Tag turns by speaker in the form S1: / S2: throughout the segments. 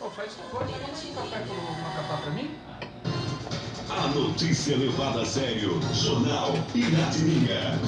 S1: Pô, faz favor, leva um café pro Macapá pra mim.
S2: A notícia levada a sério. Jornal Piratininga.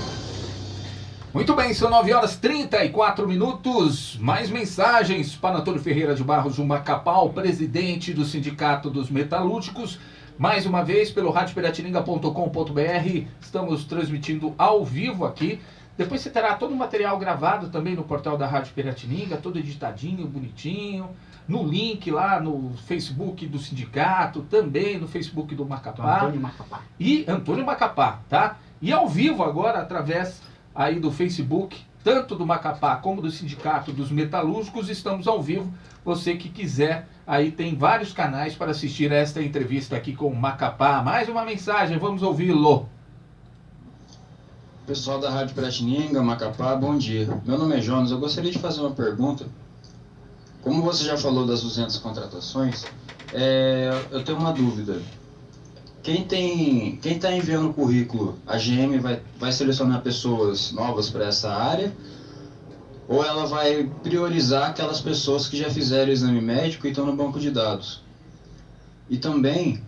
S1: Muito bem, são 9 horas 34 minutos. Mais mensagens para Antônio Ferreira de Barros, o Macapá, o presidente do Sindicato dos Metalúrgicos. Mais uma vez, pelo radiopiratininga.com.br, estamos transmitindo ao vivo aqui. Depois você terá todo o material gravado também no portal da Rádio Piratininga, todo editadinho, bonitinho. No link lá no Facebook do sindicato, também no Facebook do Macapá.
S3: Antônio Macapá.
S1: E Antônio Macapá, tá? E ao vivo agora, através aí do Facebook, tanto do Macapá como do Sindicato dos Metalúrgicos, estamos ao vivo. Você que quiser, aí tem vários canais para assistir a esta entrevista aqui com o Macapá. Mais uma mensagem, vamos ouvi-lo.
S4: Pessoal da Rádio Piratininga, Macapá, bom dia. Meu nome é Jonas, eu gostaria de fazer uma pergunta. Como você já falou das 200 contratações, eu tenho uma dúvida. Quem está enviando o currículo, a GM vai selecionar pessoas novas para essa área? Ou ela vai priorizar aquelas pessoas que já fizeram o exame médico e estão no banco de dados? E também,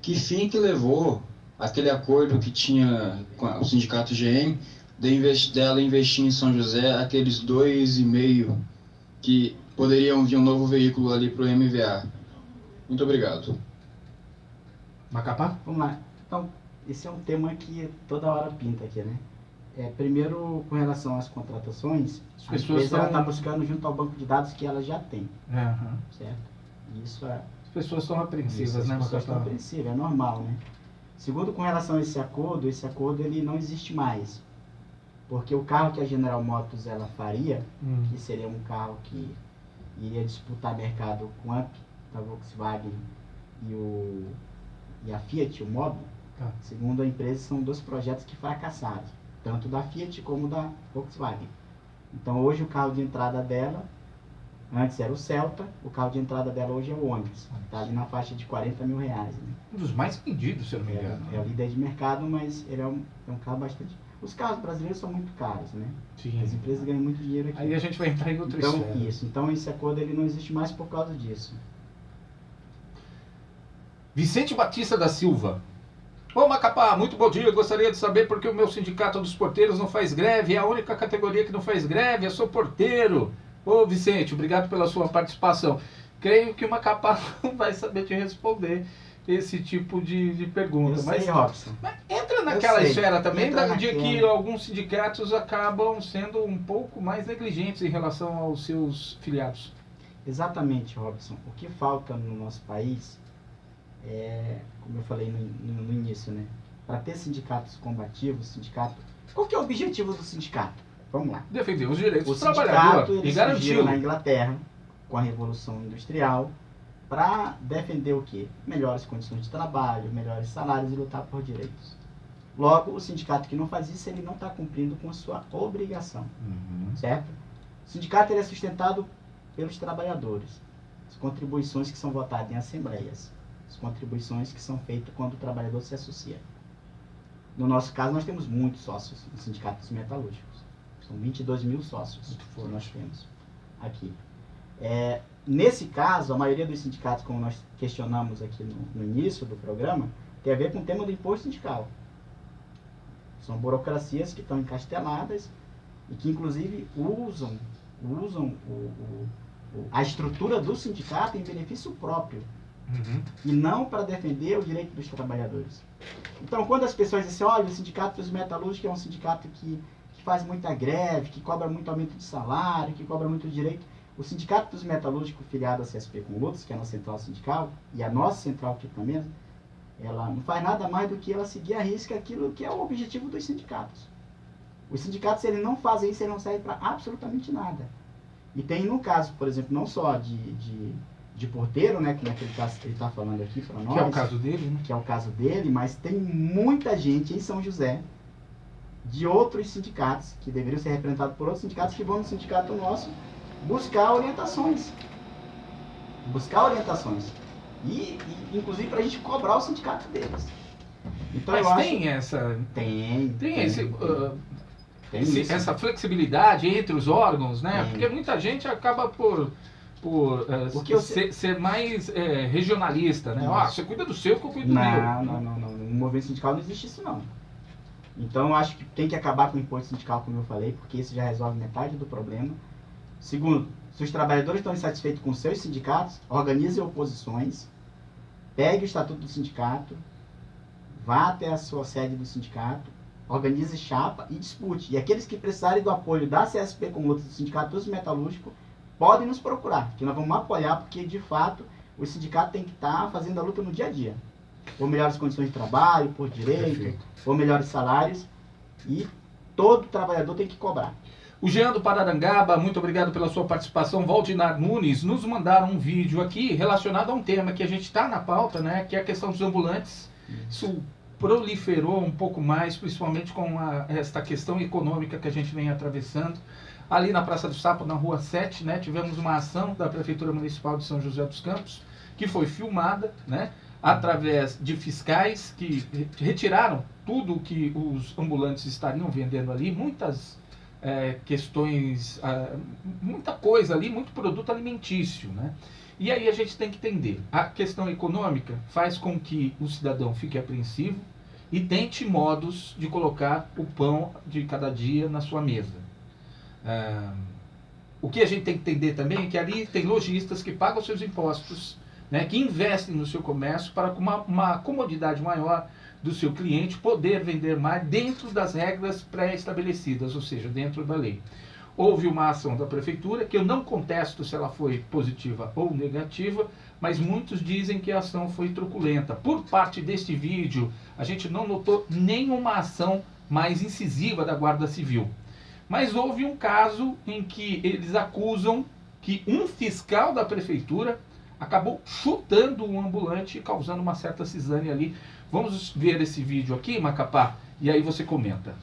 S4: que fim que levou aquele acordo que tinha com o sindicato GM dela investir em São José aqueles 2,5 que poderiam vir um novo veículo ali para o MVA? Muito obrigado.
S1: Macapá?
S3: Vamos lá. Então, esse é um tema que toda hora pinta aqui, né? Primeiro, com relação às contratações, a empresa está buscando junto ao banco de dados que ela já tem, certo? Isso é...
S1: As pessoas estão apreensivas, né,
S3: As pessoas estão apreensivas, é normal, né? Segundo, com relação a esse acordo ele não existe mais. Porque o carro que a General Motors ela faria, que seria um carro que iria disputar mercado com a Volkswagen e a Fiat, o Mobi, segundo a empresa, são 2 projetos que fracassaram, tanto da Fiat como da Volkswagen. Então hoje o carro de entrada dela, antes era o Celta, o carro de entrada dela hoje é o Onix, está ali na faixa de 40 mil reais. Né?
S1: Um dos mais vendidos, se eu não me engano.
S3: É o líder de mercado, mas ele é um carro bastante... Os carros brasileiros são muito caros, né?
S1: Sim.
S3: As empresas ganham muito dinheiro aqui.
S1: Aí a gente vai entrar em outra esfera.
S3: Então esse acordo ele não existe mais por causa disso.
S1: Vicente Batista da Silva. Ô Macapá, muito bom dia. Eu gostaria de saber por que o meu sindicato dos porteiros não faz greve. É a única categoria que não faz greve. Eu sou porteiro. Ô Vicente, obrigado pela sua participação. Creio que o Macapá não vai saber te responder esse tipo de pergunta.
S3: Mas
S1: entra naquela esfera também de que alguns sindicatos acabam sendo um pouco mais negligentes em relação aos seus filiados. Exatamente,
S3: Robson. O que falta no nosso país como eu falei no início, né? Para ter sindicatos combativos, qual que é o objetivo do sindicato? Vamos lá.
S1: Defender os direitos do trabalhador e garantir
S3: na Inglaterra com a Revolução Industrial para defender o quê? Melhores condições de trabalho, melhores salários e lutar por direitos. Logo, o sindicato que não faz isso, ele não está cumprindo com a sua obrigação, certo? O sindicato ele é sustentado pelos trabalhadores, as contribuições que são votadas em assembleias, as contribuições que são feitas quando o trabalhador se associa. No nosso caso, nós temos muitos sócios no Sindicato dos Metalúrgicos. São 22 mil sócios que nós temos aqui. Nesse caso, a maioria dos sindicatos, como nós questionamos aqui no início do programa, tem a ver com o tema do imposto sindical. São burocracias que estão encasteladas e que, inclusive, usam a estrutura do sindicato em benefício próprio. E não para defender o direito dos trabalhadores. Então, quando as pessoas dizem, olha, o Sindicato dos Metalúrgicos é um sindicato que faz muita greve, que cobra muito aumento de salário, que cobra muito direito, o Sindicato dos Metalúrgicos, filiado à CSP com Lutas, que é a nossa central sindical, e a nossa central aqui também, ela não faz nada mais do que ela seguir à risca aquilo que é o objetivo dos sindicatos. Os sindicatos, se eles não fazem isso, eles não servem para absolutamente nada. E tem, no caso, por exemplo, não só de porteiro, né, que ele está falando aqui para nós.
S1: Que é o caso dele, né?
S3: Que é o caso dele, mas tem muita gente em São José, de outros sindicatos, que deveriam ser representados por outros sindicatos, que vão no sindicato nosso buscar orientações. E inclusive, para a gente cobrar o sindicato deles. Então,
S1: mas
S3: eu
S1: tem
S3: acho...
S1: essa...
S3: Tem
S1: essa flexibilidade entre os órgãos, né?
S3: Tem.
S1: Porque muita gente acaba por
S3: Porque
S1: ser mais regionalista, né? Você cuida do seu, que eu cuido do meu.
S3: Não. No movimento sindical não existe isso, não. Então, eu acho que tem que acabar com o imposto sindical, como eu falei, porque isso já resolve metade do problema. Segundo, se os trabalhadores estão insatisfeitos com seus sindicatos, organize oposições, pegue o estatuto do sindicato, vá até a sua sede do sindicato, organize chapa e dispute. E aqueles que precisarem do apoio da CSP, como outros sindicatos metalúrgicos, podem nos procurar, que nós vamos apoiar, porque, de fato, o sindicato tem que estar fazendo a luta no dia a dia. Por melhores condições de trabalho, por direito, por melhores salários, e todo trabalhador tem que cobrar.
S1: O Jean do Pararangaba, muito obrigado pela sua participação. Valdinar Nunes nos mandaram um vídeo aqui relacionado a um tema que a gente está na pauta, né, que é a questão dos ambulantes. Isso proliferou um pouco mais, principalmente com esta questão econômica que a gente vem atravessando. Ali na Praça do Sapo, na Rua 7, né, tivemos uma ação da Prefeitura Municipal de São José dos Campos, que foi filmada, né, através de fiscais que retiraram tudo que os ambulantes estariam vendendo ali, muitas questões, muita coisa ali, muito produto alimentício, né? E aí a gente tem que entender, a questão econômica faz com que o cidadão fique apreensivo e tente modos de colocar o pão de cada dia na sua mesa. O que a gente tem que entender também é que ali tem lojistas que pagam seus impostos, né, que investem no seu comércio para com uma comodidade maior do seu cliente poder vender mais dentro das regras pré-estabelecidas, ou seja, dentro da lei. Houve uma ação da prefeitura, que eu não contesto se ela foi positiva ou negativa, mas muitos dizem que a ação foi truculenta. Por parte deste vídeo, a gente não notou nenhuma ação mais incisiva da Guarda Civil. Mas houve um caso em que eles acusam que um fiscal da prefeitura acabou chutando um ambulante, causando uma certa cisânia ali. Vamos ver esse vídeo aqui, Macapá, e aí você comenta.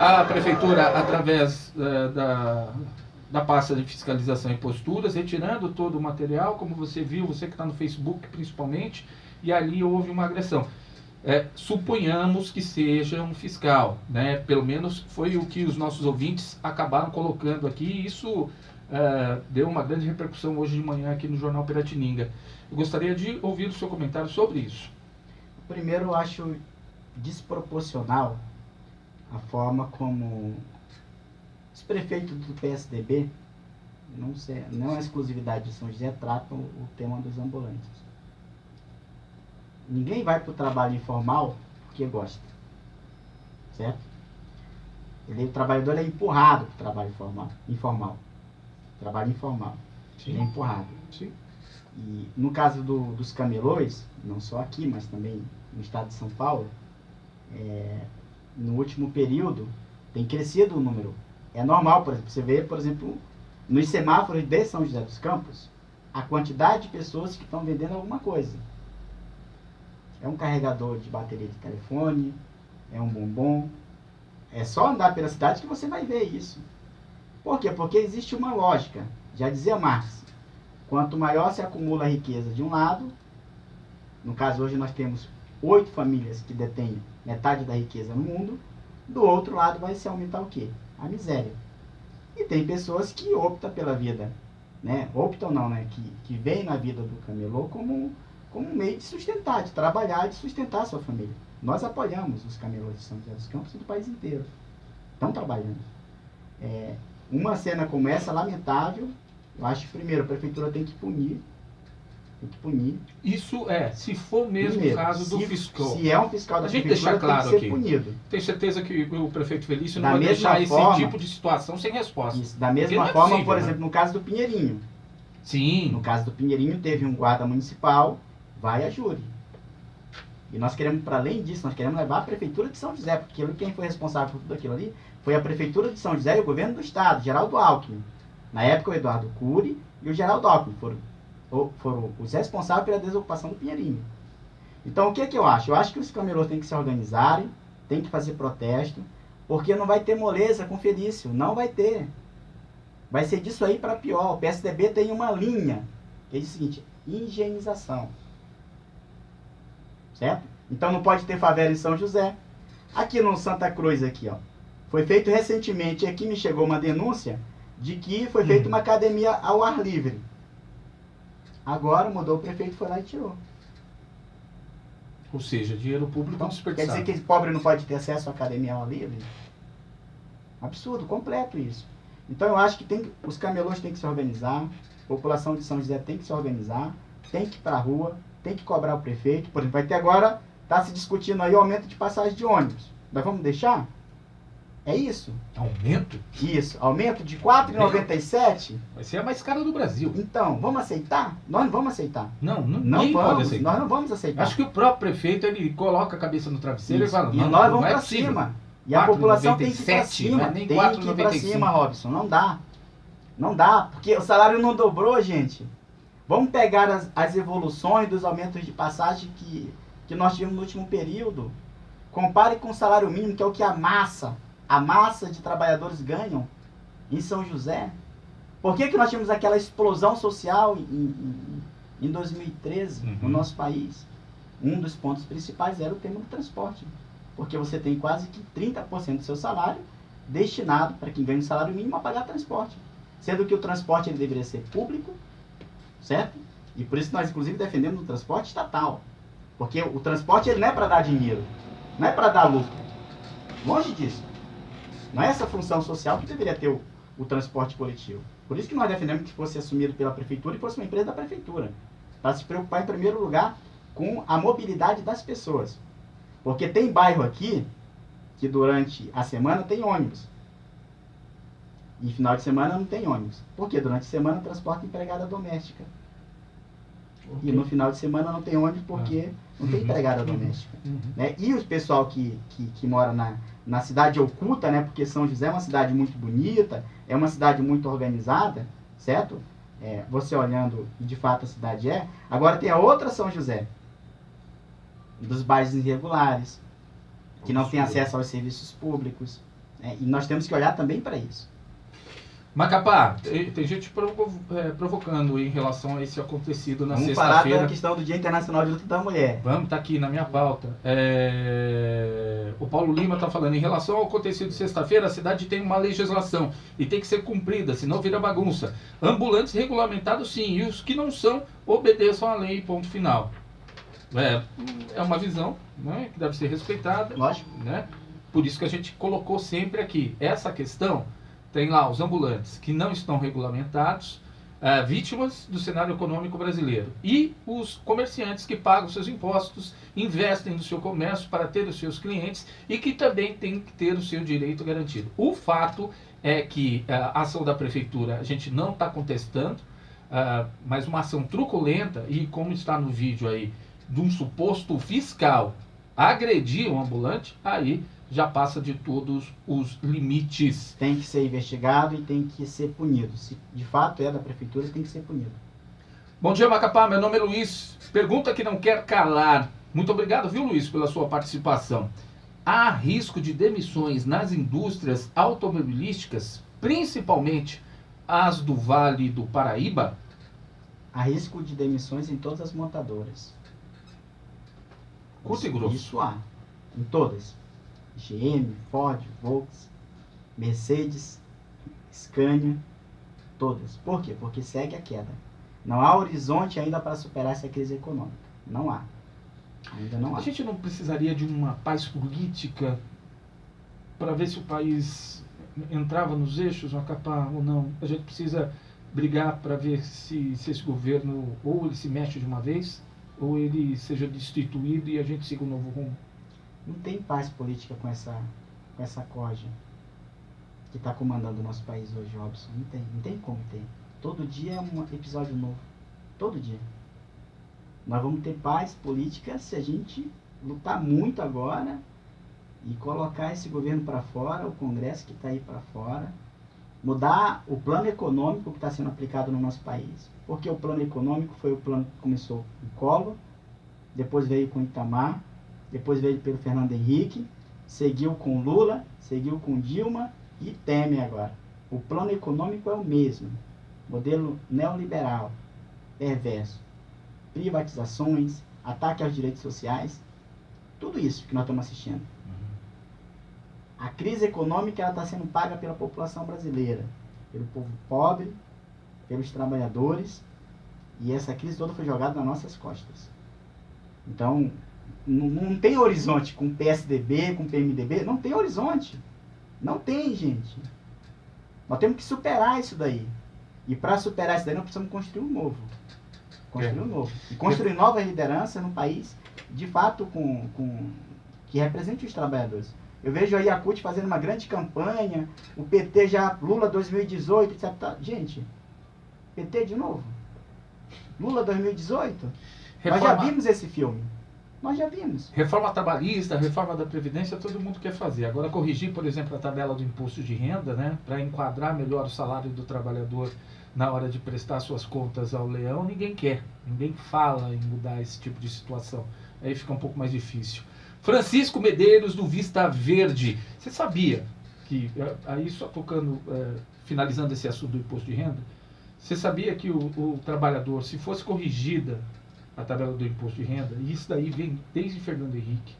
S1: A prefeitura, através da pasta de fiscalização e posturas, retirando todo o material, como você viu, você que está no Facebook principalmente, e ali houve uma agressão. Suponhamos que seja um fiscal, né? Pelo menos foi o que os nossos ouvintes acabaram colocando aqui, e isso deu uma grande repercussão hoje de manhã aqui no Jornal Piratininga. Eu gostaria de ouvir o seu comentário sobre isso.
S3: Primeiro, eu acho desproporcional a forma como os prefeitos do PSDB, não é exclusividade de São José, tratam o tema dos ambulantes. Ninguém vai para o trabalho informal porque gosta, certo? O trabalhador é empurrado para o trabalho informal. Trabalho informal. Sim. Ele é empurrado.
S1: Sim.
S3: E no caso dos camelôs, não só aqui, mas também no estado de São Paulo, no último período tem crescido o número. É normal, por exemplo, você vê, por exemplo, nos semáforos de São José dos Campos, a quantidade de pessoas que estão vendendo alguma coisa. É um carregador de bateria de telefone, é um bombom. É só andar pela cidade que você vai ver isso. Por quê? Porque existe uma lógica. Já dizia Marx, quanto maior se acumula a riqueza de um lado, no caso hoje nós temos 8 famílias que detêm metade da riqueza no mundo, do outro lado vai se aumentar o quê? A miséria. E tem pessoas que optam pela vida, né? Optam não, né? Que veem na vida do camelô como um meio de sustentar, de trabalhar, de sustentar a sua família. Nós apoiamos os camelôs de São José dos Campos e do país inteiro. Estão trabalhando. Uma cena como essa, lamentável, eu acho que primeiro a prefeitura tem que punir.
S1: Isso se for mesmo o caso do fiscal.
S3: Se é um fiscal da prefeitura,
S1: claro,
S3: tem que ser punido.
S1: Tenho certeza que o prefeito Felício não vai deixar esse tipo de situação sem resposta.
S3: Isso, da mesma forma, por exemplo, no caso do Pinheirinho.
S1: Sim.
S3: No caso do Pinheirinho, teve um guarda municipal, vai a júri. E nós queremos, para além disso, nós queremos levar a prefeitura de São José, porque quem foi responsável por tudo aquilo ali foi a prefeitura de São José e o governo do estado, Geraldo Alckmin. Na época, o Eduardo Cury e o Geraldo Alckmin foram foram os responsáveis pela desocupação do Pinheirinho. Então, o que que eu acho? Eu acho que os camelôs têm que se organizarem, têm que fazer protesto, porque não vai ter moleza com Felício, não vai ter. Vai ser disso aí para pior. O PSDB tem uma linha, que diz o seguinte, higienização. Certo? Então não pode ter favela em São José. Aqui no Santa Cruz, aqui, ó, foi feito recentemente, aqui me chegou uma denúncia de que foi feita uma academia ao ar livre. Agora mudou, o prefeito foi lá e tirou.
S1: Ou seja, dinheiro público
S3: Então,
S1: desperdiçado.
S3: quer dizer que pobre não pode ter acesso à academia ao ar livre? Absurdo, completo isso. Então eu acho que os camelôs têm que se organizar, a população de São José tem que se organizar, tem que ir para a rua, tem que cobrar o prefeito. Por exemplo, vai ter agora, está se discutindo aí o aumento de passagem de ônibus. Nós vamos deixar? É isso?
S1: Aumento?
S3: Isso. Aumento de R$ 4,97?
S1: Vai ser a mais cara do Brasil.
S3: Então, vamos aceitar? Nós não vamos aceitar.
S1: Não
S3: Não
S1: pode
S3: vamos,
S1: aceitar.
S3: nós não vamos aceitar.
S1: Acho que o próprio prefeito, ele coloca a cabeça no travesseiro
S3: Isso.
S1: e fala,
S3: E
S1: não,
S3: nós
S1: não
S3: vamos
S1: é
S3: para
S1: possível.
S3: cima. E a população tem que ir para
S1: 4,97,
S3: cima.
S1: não é nem
S3: Tem que ir para
S1: 4,95.
S3: cima, Robson. Não dá. Não dá, porque o salário não dobrou, gente. Vamos pegar as evoluções dos aumentos de passagem que nós tivemos no último período. Compare com o salário mínimo, que é o que a massa de trabalhadores ganham em São José. Por que nós tivemos aquela explosão social em 2013 no nosso país? Um dos pontos principais era o tema do transporte. Porque você tem quase que 30% do seu salário destinado, para quem ganha o salário mínimo, a pagar transporte. Sendo que o transporte ele deveria ser público, certo? E por isso nós, inclusive, defendemos o transporte estatal. Porque o transporte ele não é para dar dinheiro, não é para dar lucro. Longe disso. Não é essa função social que deveria ter o transporte coletivo. Por isso que nós defendemos que fosse assumido pela prefeitura e fosse uma empresa da prefeitura. Para se preocupar, em primeiro lugar, com a mobilidade das pessoas. Porque tem bairro aqui que durante a semana tem ônibus. E final de semana não tem ônibus. Porque durante a semana transporta empregada doméstica. E no final de semana não tem ônibus porque não tem empregada doméstica. Né? E o pessoal que mora na cidade oculta, né? Porque São José é uma cidade muito bonita, é uma cidade muito organizada, certo? Você olhando, e de fato a cidade é. Agora tem a outra São José, dos bairros irregulares, que não tem acesso aos serviços públicos. Né? E nós temos que olhar também para isso.
S1: Macapá, tem gente provocando em relação a esse acontecido na
S3: Vamos falar
S1: sexta-feira.
S3: da questão do Dia Internacional de Luta da Mulher.
S1: Vamos, tá aqui na minha pauta. O Paulo Lima está falando, em relação ao acontecido de sexta-feira, a cidade tem uma legislação e tem que ser cumprida, senão vira bagunça. Ambulantes regulamentados sim, e os que não são, obedeçam à lei, ponto final. É uma visão, né, que deve ser respeitada.
S3: Lógico.
S1: Né? Por isso que a gente colocou sempre aqui essa questão. Tem lá os ambulantes que não estão regulamentados, vítimas do cenário econômico brasileiro. E os comerciantes que pagam seus impostos, investem no seu comércio para ter os seus clientes e que também têm que ter o seu direito garantido. O fato é que a ação da prefeitura a gente não está contestando, mas uma ação truculenta, e como está no vídeo aí, de um suposto fiscal agredir um ambulante, aí já passa de todos os limites.
S3: Tem que ser investigado e tem que ser punido. Se de fato é da prefeitura, tem que ser punido.
S1: Bom dia, Macapá. Meu nome é Luiz. Pergunta que não quer calar. Muito obrigado, viu, Luiz, pela sua participação. Há risco de demissões nas indústrias automobilísticas, principalmente as do Vale do Paraíba?
S3: Há risco de demissões em todas as montadoras.
S1: Curto e grosso.
S3: Isso há. Em todas. GM, Ford, Volkswagen, Mercedes, Scania, todas. Por quê? Porque segue a queda. Não há horizonte ainda para superar essa crise econômica. Não há. Ainda não há.
S1: A gente não precisaria de uma paz política para ver se o país entrava nos eixos, Macapá, ou não? A gente precisa brigar para ver se esse governo ou ele se mexe de uma vez, ou ele seja destituído e a gente siga um novo rumo.
S3: Não tem paz política com essa corja que está comandando o nosso país hoje, Robson. Não tem como ter. Todo dia é um episódio novo. Todo dia. Nós vamos ter paz política se a gente lutar muito agora e colocar esse governo para fora, o Congresso que está aí para fora, mudar o plano econômico que está sendo aplicado no nosso país. Porque o plano econômico foi o plano que começou com Collor, depois veio com Itamar, depois veio pelo Fernando Henrique, seguiu com Lula, seguiu com Dilma e Temer agora. O plano econômico é o mesmo. Modelo neoliberal, perverso. Privatizações, ataque aos direitos sociais, tudo isso que nós estamos assistindo. A crise econômica está sendo paga pela população brasileira, pelo povo pobre, pelos trabalhadores, e essa crise toda foi jogada nas nossas costas. Então, não tem horizonte com PSDB, com PMDB, não tem horizonte. Não tem, gente. Nós temos que superar isso daí. E para superar isso daí, nós precisamos construir um novo. Construir um novo. E construir novas lideranças num país, de fato, que represente os trabalhadores. Eu vejo aí a CUT fazendo uma grande campanha, o PT já, Lula 2018, etc. Gente, PT de novo? Lula 2018? Nós já vimos esse filme. Nós já vimos.
S1: Reforma trabalhista, reforma da Previdência, todo mundo quer fazer. Agora, corrigir, por exemplo, a tabela do imposto de renda, né, para enquadrar melhor o salário do trabalhador na hora de prestar suas contas ao leão, ninguém quer. Ninguém fala em mudar esse tipo de situação. Aí fica um pouco mais difícil. Francisco Medeiros, do Vista Verde. Você sabia que, aí só tocando, finalizando esse assunto do imposto de renda, você sabia que o trabalhador, se fosse corrigida a tabela do imposto de renda, e isso daí vem desde Fernando Henrique,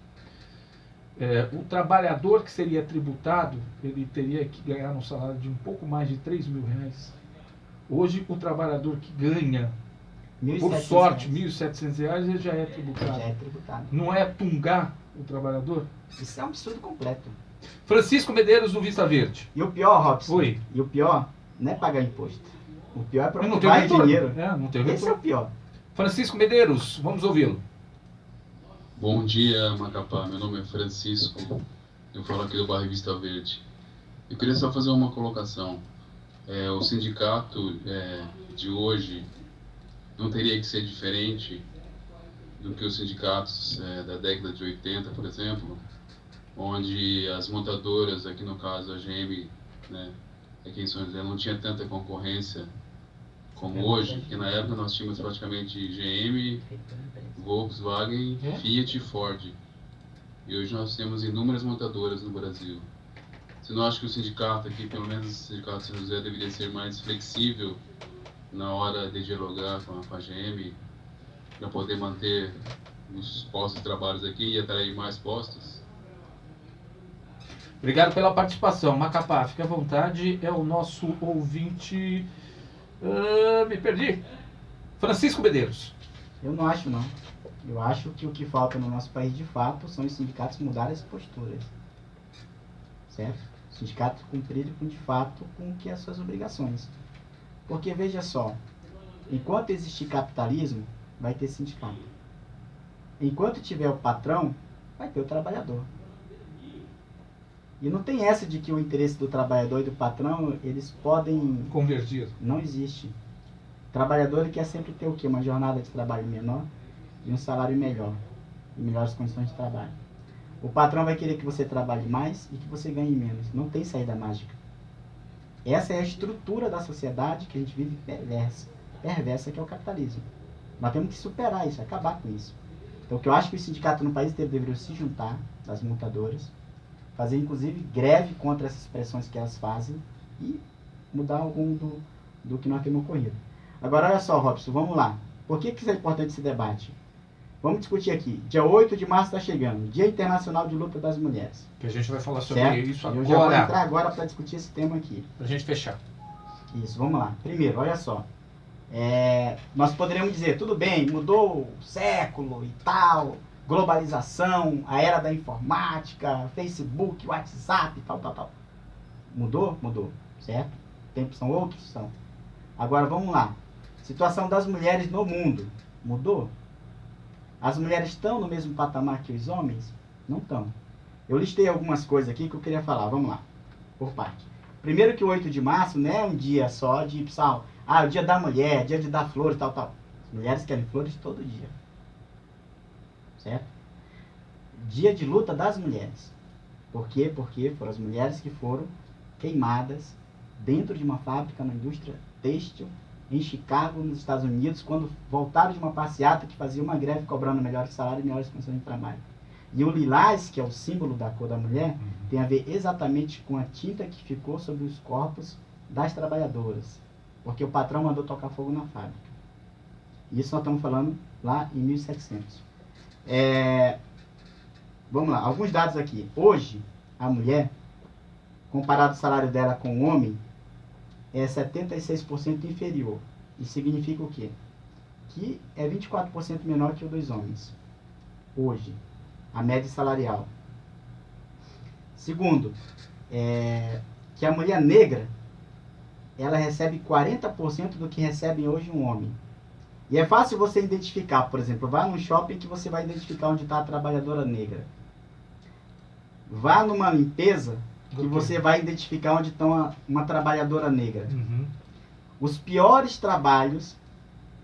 S1: o trabalhador que seria tributado, ele teria que ganhar um salário de um pouco mais de R$3.000. Hoje, o trabalhador que ganha, por sorte, R$1.700, ele já é tributado.
S3: Já é tributado.
S1: Não é tungar o trabalhador?
S3: Isso é um absurdo completo.
S1: Francisco Medeiros, do Vista Verde.
S3: E o pior, Robson,
S1: Oi.
S3: E o pior não é pagar imposto. O pior é
S1: Não
S3: provar dinheiro.
S1: Não tem
S3: Esse é o pior.
S1: Francisco Medeiros, vamos ouvi-lo.
S5: Bom dia, Macapá. Meu nome é Francisco. Eu falo aqui do bairro Vista Verde. Eu queria só fazer uma colocação. O sindicato de hoje não teria que ser diferente do que os sindicatos da década de 80, por exemplo, onde as montadoras, aqui no caso a GM, né, aqui em São José, não tinha tanta concorrência como hoje, porque na época nós tínhamos praticamente GM, Volkswagen, Fiat e Ford. E hoje nós temos inúmeras montadoras no Brasil. Você não acha que o sindicato aqui, pelo menos o sindicato de São José, deveria ser mais flexível na hora de dialogar com a GM, para poder manter os postos de trabalho aqui e atrair mais postos?
S1: Obrigado pela participação. Macapá, fique à vontade. É o nosso ouvinte... me perdi. Francisco Medeiros.
S3: Eu não acho, não. Eu acho que o que falta no nosso país, de fato, são os sindicatos mudarem as posturas. Certo? Os sindicatos cumprirem, de fato, com que as suas obrigações. Porque, veja só, enquanto existir capitalismo, vai ter sindicato. Enquanto tiver o patrão, vai ter o trabalhador. E não tem essa de que o interesse do trabalhador e do patrão, eles podem...
S1: Convergir.
S3: Não existe. O trabalhador ele quer sempre ter o quê? Uma jornada de trabalho menor e um salário melhor. E melhores condições de trabalho. O patrão vai querer que você trabalhe mais e que você ganhe menos. Não tem saída mágica. Essa é a estrutura da sociedade que a gente vive perversa, que é o capitalismo. Nós temos que superar isso, acabar com isso. Então, o que eu acho que os sindicatos no país inteiro deveriam se juntar, das montadoras, fazer inclusive greve contra essas pressões que elas fazem e mudar o rumo do que nós temos ocorrido. Agora, olha só, Robson, vamos lá. Por que isso é importante, esse debate? Vamos discutir aqui. Dia 8 de março está chegando, Dia Internacional de Luta das Mulheres.
S1: Que a gente vai falar sobre isso agora.
S3: Eu já vou entrar agora para discutir esse tema aqui.
S1: Para a gente fechar.
S3: Isso, vamos lá. Primeiro, olha só. Nós poderíamos dizer, tudo bem, mudou o século e tal, globalização, a era da informática, Facebook, WhatsApp, tal. Mudou? Mudou, certo? Tempos são outros? São. Agora, vamos lá. Situação das mulheres no mundo. Mudou? As mulheres estão no mesmo patamar que os homens? Não estão. Eu listei algumas coisas aqui que eu queria falar. Vamos lá, por parte. Primeiro que o 8 de março não é um dia só de, pessoal, o dia da mulher, dia de dar flores, tal. As mulheres querem flores todo dia. Certo? Dia de luta das mulheres. Por quê? Porque foram as mulheres que foram queimadas dentro de uma fábrica, na indústria têxtil, em Chicago, nos Estados Unidos, quando voltaram de uma passeata que fazia uma greve cobrando melhores salários e melhores condições de trabalho. E o lilás, que é o símbolo da cor da mulher, tem a ver exatamente com a tinta que ficou sobre os corpos das trabalhadoras. Porque o patrão mandou tocar fogo na fábrica. Isso nós estamos falando lá em 1700. Vamos lá, alguns dados aqui. Hoje, a mulher, comparado o salário dela com o homem, é 76% inferior. Isso significa o quê? Que é 24% menor que o dos homens. Hoje, a média salarial. Segundo, que a mulher negra, ela recebe 40% do que recebe hoje um homem. E é fácil você identificar, por exemplo, vá num shopping que você vai identificar onde está a trabalhadora negra. Vá numa limpeza que você vai identificar onde está uma trabalhadora negra.
S1: Uhum.
S3: Os piores trabalhos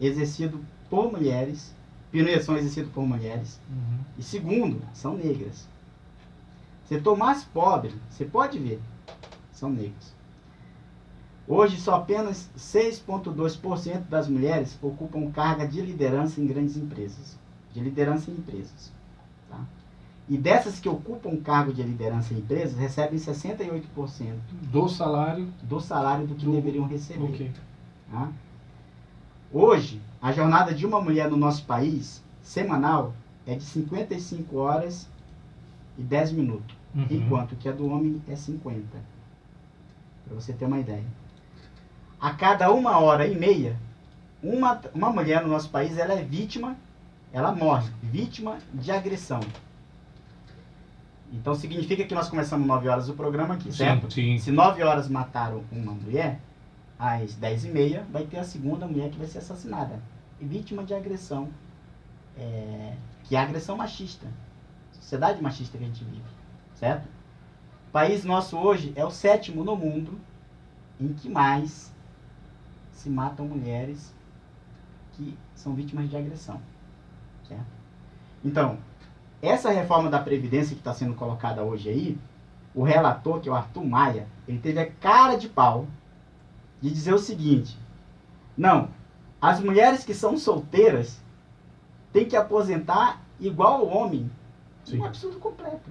S3: exercidos por mulheres, primeiro, são exercidos por mulheres,
S1: Uhum.
S3: e segundo, são negras. Setor mais pobre, você pode ver, são negros. Hoje, só apenas 6,2% das mulheres ocupam carga de liderança em grandes empresas. De liderança em empresas. Tá? E dessas que ocupam cargo de liderança em empresas, recebem 68%
S1: Do salário.
S3: do salário do que deveriam receber.
S1: Ok.
S3: Tá? Hoje, a jornada de uma mulher no nosso país, semanal, é de 55 horas e 10 minutos.
S1: Uhum.
S3: Enquanto que a do homem é 50. Para você ter uma ideia. A cada 1h30, uma mulher no nosso país, ela é vítima, ela morre, vítima de agressão. Então significa que nós começamos 9 horas o programa aqui, certo?
S1: Sim.
S3: Se 9 horas mataram uma mulher, às 10h30 vai ter a segunda mulher que vai ser assassinada. Vítima de agressão, que é a agressão machista. Sociedade machista que a gente vive, certo? O país nosso hoje é o 7º no mundo em que mais se matam mulheres que são vítimas de agressão, certo? Então, essa reforma da Previdência que está sendo colocada hoje aí, o relator, que é o Arthur Maia, ele teve a cara de pau de dizer o seguinte: não, as mulheres que são solteiras têm que aposentar igual ao homem.
S1: Sim.
S3: Um absurdo completo.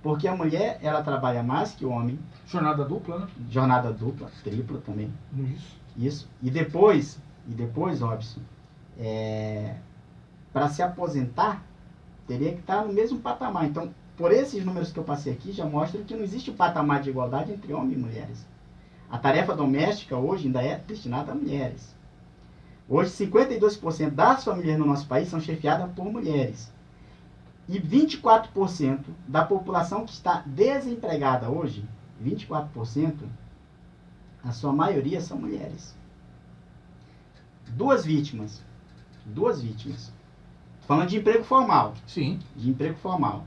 S3: Porque a mulher, ela trabalha mais que o homem,
S1: Jornada dupla, né?
S3: jornada dupla, tripla também.
S1: Isso.
S3: Isso. E depois, Robson, para se aposentar, teria que estar no mesmo patamar. Então, por esses números que eu passei aqui, já mostram que não existe o patamar de igualdade entre homens e mulheres. A tarefa doméstica hoje ainda é destinada a mulheres. Hoje, 52% das famílias no nosso país são chefiadas por mulheres. E 24% da população que está desempregada hoje, 24%, a sua maioria são mulheres. Duas vítimas. Falando de emprego formal.
S1: Sim.
S3: De emprego formal.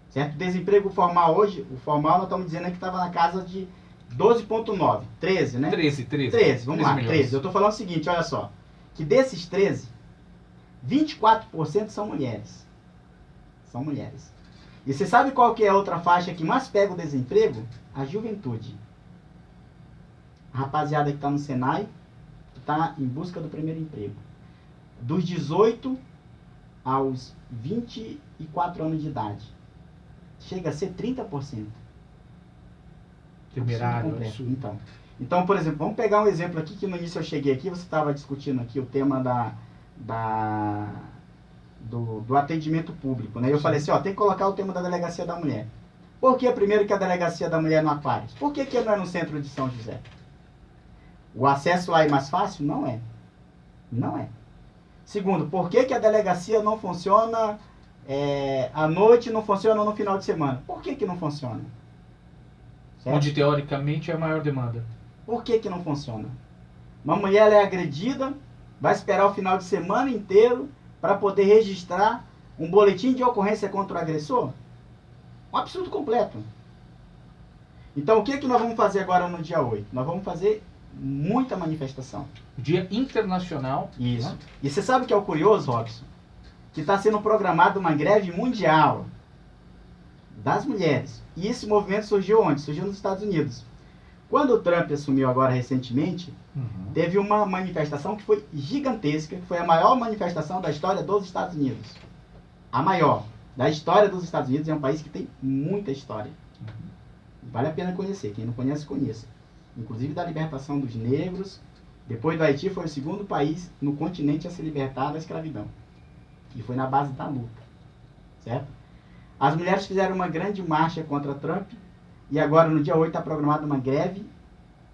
S3: Certo? Desemprego formal hoje, o formal nós estamos dizendo que estava na casa de 12,9. 13, né?
S1: 13.
S3: 13, vamos lá,
S1: milhões.
S3: 13. Eu estou falando o seguinte, olha só. Que desses 13, 24% são mulheres. São mulheres. E você sabe qual que é a outra faixa que mais pega o desemprego? A juventude. A rapaziada que está no Senai, que está em busca do primeiro emprego. Dos 18 aos 24 anos de idade. Chega a ser 30%.
S1: Temerário.
S3: Absurdo. Então, por exemplo, vamos pegar um exemplo aqui, que no início eu cheguei aqui, você estava discutindo aqui o tema do atendimento público, né? Eu falei assim, tem que colocar o tema da Delegacia da Mulher. Por que primeiro que a Delegacia da Mulher no Aquários? Por que não é no centro de São José? O acesso lá é mais fácil? Não é. Não é. Segundo, por que a delegacia não funciona à noite, não funciona no final de semana? Por que não funciona? Certo?
S1: Onde teoricamente é a maior demanda.
S3: Por que não funciona? Uma mulher ela é agredida, vai esperar o final de semana inteiro para poder registrar um boletim de ocorrência contra o agressor? Um absurdo completo. Então, o que nós vamos fazer agora no dia 8? Nós vamos fazer muita manifestação.
S1: Dia Internacional.
S3: Isso.
S1: Né?
S3: E você sabe o que é o curioso, Robson? Que está sendo programada uma greve mundial das mulheres. E esse movimento surgiu onde? Surgiu nos Estados Unidos. Quando o Trump assumiu agora recentemente,
S1: Uhum.
S3: teve uma manifestação que foi gigantesca, que foi a maior manifestação da história dos Estados Unidos. A maior da história dos Estados Unidos. É um país que tem muita história. Vale a pena conhecer. Quem não conhece, conheça. Inclusive da libertação dos negros. Depois do Haiti, foi o segundo país no continente a se libertar da escravidão. E foi na base da luta. Certo? As mulheres fizeram uma grande marcha contra Trump. E agora, no dia 8, está programada uma greve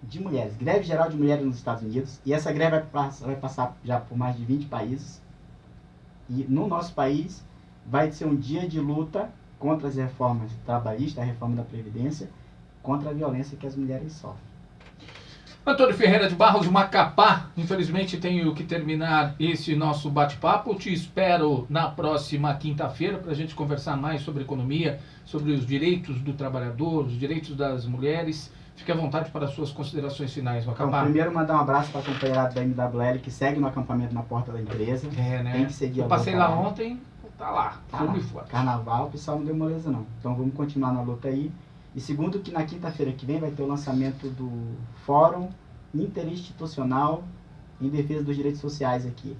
S3: de mulheres. Greve geral de mulheres nos Estados Unidos. E essa greve vai passar já por mais de 20 países. E no nosso país vai ser um dia de luta contra as reformas trabalhistas, a reforma da Previdência, contra a violência que as mulheres sofrem.
S1: Antônio Ferreira de Barros, Macapá, infelizmente tenho que terminar esse nosso bate-papo. Te espero na próxima quinta-feira para a gente conversar mais sobre economia, sobre os direitos do trabalhador, os direitos das mulheres. Fique à vontade para as suas considerações finais, Macapá.
S3: Então, primeiro mandar um abraço para a companheirada da MWL que segue no acampamento na porta da empresa.
S1: É, né?
S3: Tem que seguir.
S1: Eu passei lá
S3: luta,
S1: ontem, tá lá,
S3: tá
S1: firme
S3: lá.
S1: e forte.
S3: Carnaval, o pessoal não deu moleza não. Então vamos continuar na luta aí. E segundo, que na quinta-feira que vem vai ter o lançamento do Fórum Interinstitucional em Defesa dos Direitos Sociais aqui.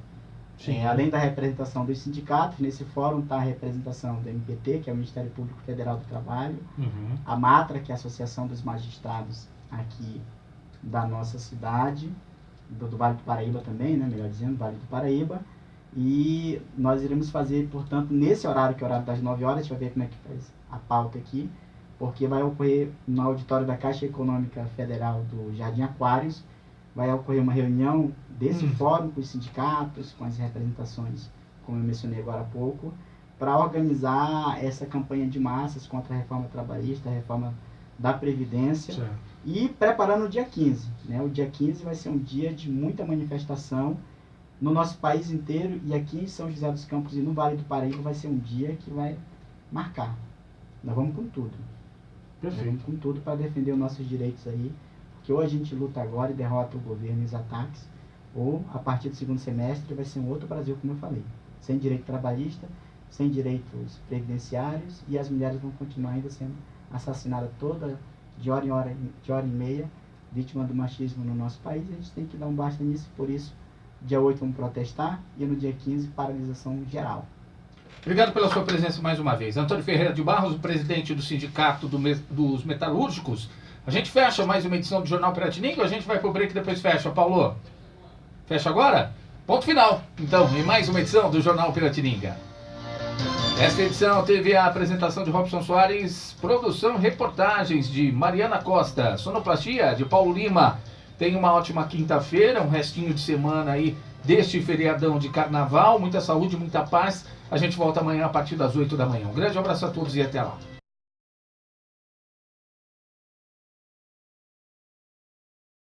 S3: Além da representação dos sindicatos, nesse fórum está a representação do MPT, que é o Ministério Público Federal do Trabalho, a MATRA, que é a Associação dos Magistrados aqui da nossa cidade, do Vale do Paraíba também, né, melhor dizendo, Vale do Paraíba. E nós iremos fazer, portanto, nesse horário, que é o horário das 9 horas, a gente vai ver como é que faz a pauta aqui, porque vai ocorrer no auditório da Caixa Econômica Federal do Jardim Aquários, vai ocorrer uma reunião desse fórum com os sindicatos, com as representações, como eu mencionei agora há pouco, para organizar essa campanha de massas contra a reforma trabalhista, a reforma da Previdência, e preparando o dia 15. Né? O dia 15 vai ser um dia de muita manifestação no nosso país inteiro, e aqui em São José dos Campos e no Vale do Paraíba vai ser um dia que vai marcar. Nós vamos com tudo.
S1: Perfeito.
S3: Nós vamos com tudo para defender os nossos direitos aí, porque ou a gente luta agora e derrota o governo e os ataques, ou a partir do segundo semestre vai ser um outro Brasil, como eu falei. Sem direito trabalhista, sem direitos previdenciários, e as mulheres vão continuar ainda sendo assassinadas toda de hora em meia, vítima do machismo no nosso país. A gente tem que dar um basta nisso, por isso, dia 8 vamos protestar, e no dia 15, paralisação geral.
S1: Obrigado pela sua presença mais uma vez. Antônio Ferreira de Barros, o presidente do Sindicato dos Metalúrgicos. A gente fecha mais uma edição do Jornal Piratininga, a gente vai pro break e depois fecha, Paulo? Fecha agora? Ponto final, então, em mais uma edição do Jornal Piratininga. Esta edição teve a apresentação de Robson Soares, produção e reportagens de Mariana Costa, sonoplastia de Paulo Lima. Tenha uma ótima quinta-feira, um restinho de semana aí deste feriadão de carnaval. Muita saúde, muita paz. A gente volta amanhã a partir das 8 da manhã. Um grande abraço a todos e até lá.